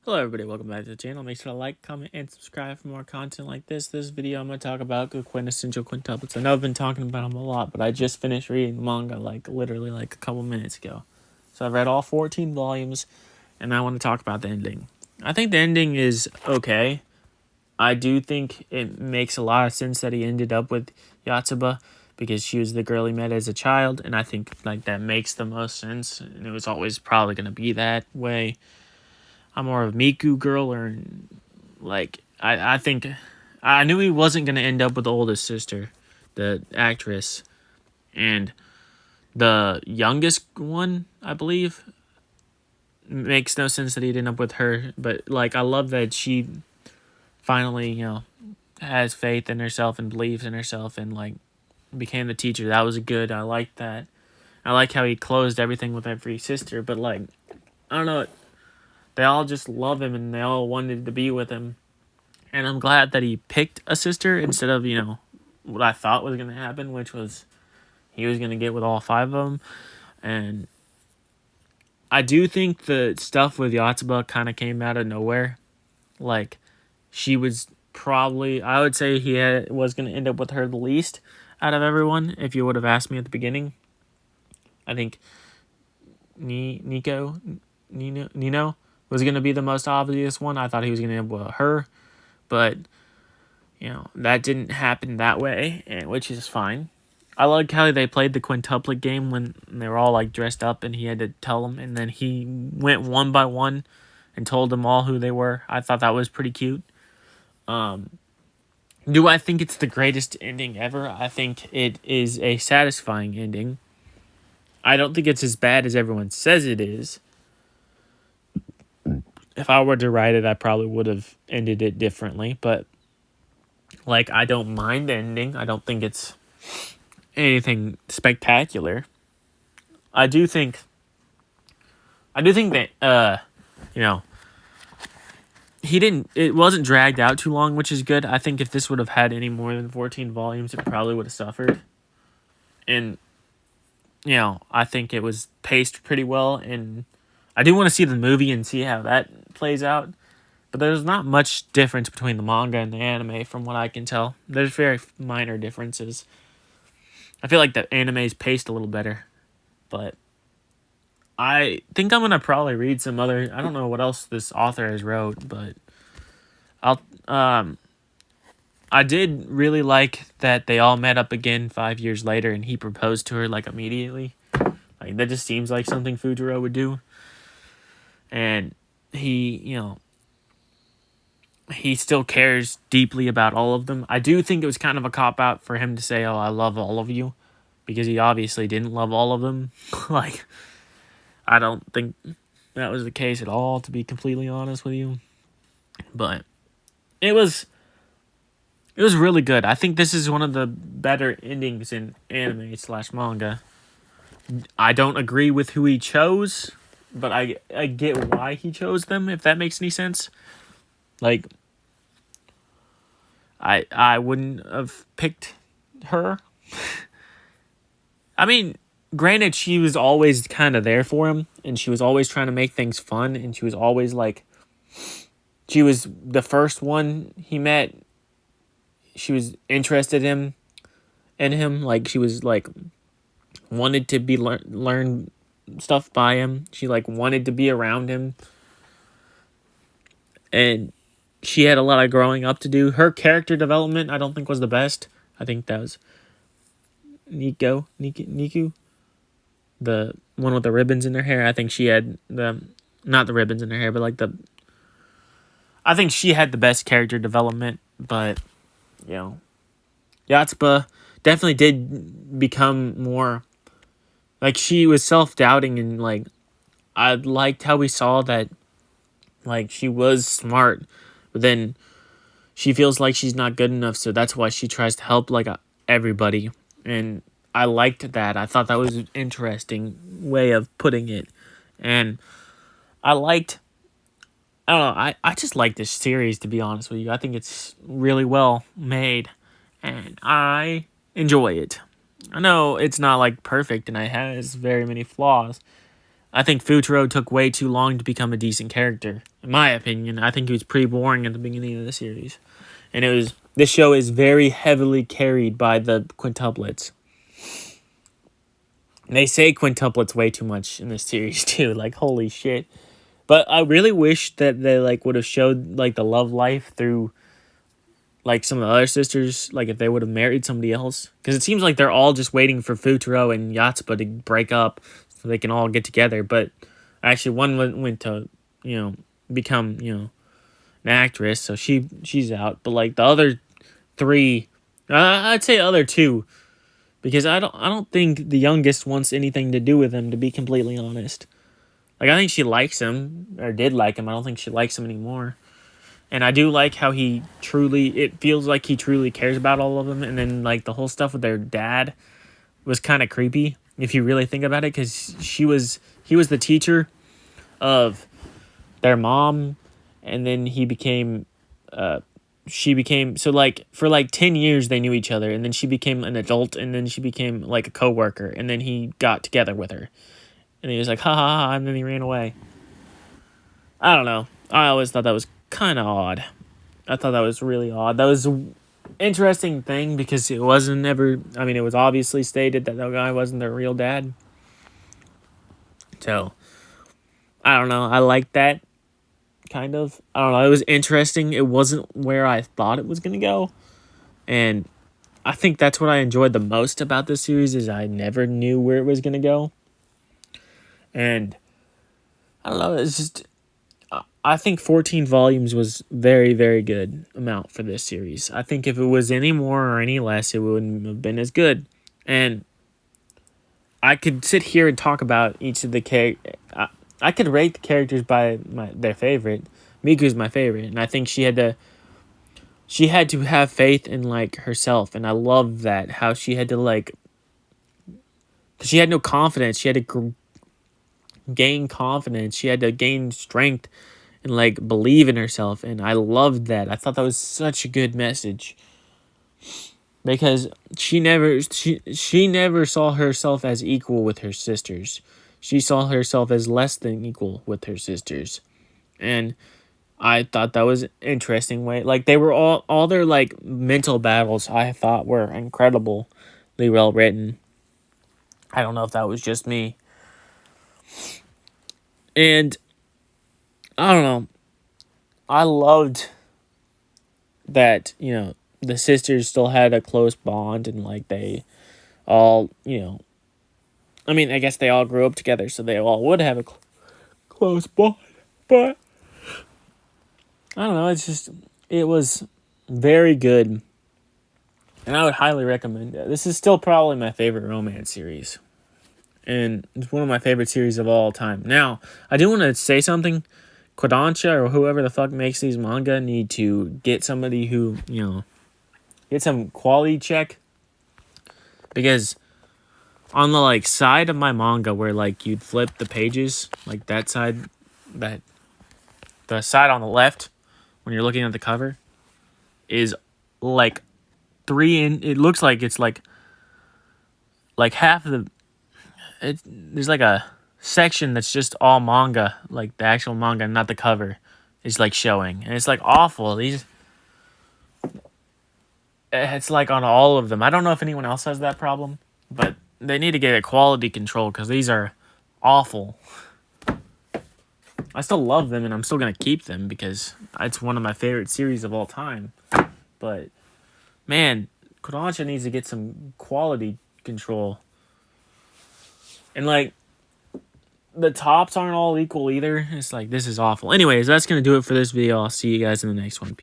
Hello everybody, welcome back to the channel. Make sure to like, comment, and subscribe for more content like this. This video I'm going to talk about the Quintessential Quintuplets. I know I've been talking about them a lot, but I just finished reading the manga literally a couple minutes ago. So I've read all 14 volumes, and I want to talk about the ending. I think the ending is okay. I do think it makes a lot of sense that he ended up with Yotsuba because she was the girl he met as a child, and I think that makes the most sense, and it was always probably going to be that way. I'm more of a Miku girl, or I think I knew he wasn't gonna end up with the oldest sister, the actress, and the youngest one, I believe. Makes no sense that he'd end up with her, but I love that she finally, has faith in herself and believes in herself and became the teacher. That was good. I like that. I like how he closed everything with every sister, but I don't know, they all just love him and they all wanted to be with him. And I'm glad that he picked a sister instead of, what I thought was going to happen, which was he was going to get with all five of them. And I do think the stuff with Yotsuba kind of came out of nowhere. She was probably, I would say was going to end up with her the least out of everyone if you would have asked me at the beginning. I think Nino was going to be the most obvious one. I thought he was going to end up with her, but that didn't happen that way, which is fine. I like how they played the quintuplet game when they were all dressed up and he had to tell them, and then he went one by one and told them all who they were. I thought that was pretty cute. Do I think it's the greatest ending ever? I think it is a satisfying ending. I don't think it's as bad as everyone says it is. If I were to write it, I probably would have ended it differently, but I don't mind the ending. I don't think it's anything spectacular. I do think that it wasn't dragged out too long, which is good. I think if this would have had any more than 14 volumes, it probably would have suffered. And I think it was paced pretty well, and I do want to see the movie and see how that plays out. But there's not much difference between the manga and the anime from what I can tell. There's very minor differences. I feel like the anime is paced a little better, but I think I'm gonna probably read some other. I don't know what else this author has wrote, but I'll. I did really like that they all met up again 5 years later, and he proposed to her immediately. That just seems like something Futuro would do, and he he still cares deeply about all of them. I do think it was kind of a cop-out for him to say, "Oh, I love all of you," because he obviously didn't love all of them. I don't think that was the case at all, to be completely honest with you. But it was really good. I think this is one of the better endings in anime/manga. I don't agree with who he chose, but I get why he chose them, if that makes any sense. I wouldn't have picked her. I mean, granted, she was always kind of there for him, and she was always trying to make things fun, and she was always she was the first one he met. She was interested in him. She was wanted to be learn stuff by him. She wanted to be around him, and she had a lot of growing up to do. Her character development, I don't think, was the best. I think that was Niku, the one with the ribbons in her hair. I think she had not the ribbons in her hair, but I think she had the best character development. But Yotsuba definitely did become more she was self-doubting, and I liked how we saw that she was smart, but then she feels like she's not good enough, so that's why she tries to help everybody. And I liked that. I thought that was an interesting way of putting it. And I don't know, I just like this series, to be honest with you. I think it's really well made, and I enjoy it. I know it's not perfect, and it has very many flaws. I think Futuro took way too long to become a decent character. In my opinion, I think he was pretty boring at the beginning of the series. And this show is very heavily carried by the quintuplets. And they say quintuplets way too much in this series too. Like, holy shit. But I really wish that they like would have showed like the love life through like some of the other sisters, like if they would have married somebody else. Because it seems like they're all just waiting for Futaro and Yatsuba to break up so they can all get together. But actually one went to, become, an actress, so she's out. But like the other three, I'd say other two, because I don't think the youngest wants anything to do with him, to be completely honest. Like I think she likes him, or did like him. I don't think she likes him anymore. And I do like how it feels like he truly cares about all of them. And then like the whole stuff with their dad was kind of creepy if you really think about it, because he was the teacher of their mom, and then she became, so like for like 10 years they knew each other, and then she became an adult, and then she became like a coworker, and then he got together with her, and he was like ha ha ha, and then he ran away. I don't know. I always thought that was kind of odd. I thought that was really odd. That was an interesting thing because it wasn't ever, it was obviously stated that the guy wasn't their real dad. So, I don't know. I liked that, kind of. I don't know. It was interesting. It wasn't where I thought it was going to go. And I think that's what I enjoyed the most about this series, is I never knew where it was going to go. And I don't know. It's just, I think 14 volumes was very, very good amount for this series. I think if it was any more or any less, it wouldn't have been as good. And I could sit here and talk about each of the characters. I could rate the characters by their favorite. Miku's my favorite, and I think she had to have faith in like herself, and I love that, how she had to like, cause she had no confidence. She had to gain confidence. She had to gain strength and like believe in herself, and I loved that. I thought that was such a good message, because she never saw herself as equal with her sisters. She saw herself as less than equal with her sisters, and I thought that was an interesting way. Like they were all their like mental battles, I thought were incredibly well written. I don't know if that was just me, and I don't know. I loved that, the sisters still had a close bond, and like they all, I guess they all grew up together, so they all would have a close bond. But I don't know. It was very good, and I would highly recommend it. This is still probably my favorite romance series, and it's one of my favorite series of all time. Now, I do want to say something. Kodansha or whoever the fuck makes these manga need to get somebody who, get some quality check, because on the like side of my manga where like you'd flip the pages, like that side, the side on the left when you're looking at the cover is like it looks like it's like half of there's like a section that's just all manga, like the actual manga, not the cover, is like showing, and it's like awful. It's like on all of them. I don't know if anyone else has that problem, but they need to get a quality control, because these are awful. I still love them, and I'm still gonna keep them because it's one of my favorite series of all time. But man, Kodansha needs to get some quality control, and like, the tops aren't all equal either. It's like, this is awful. Anyways, that's going to do it for this video. I'll see you guys in the next one.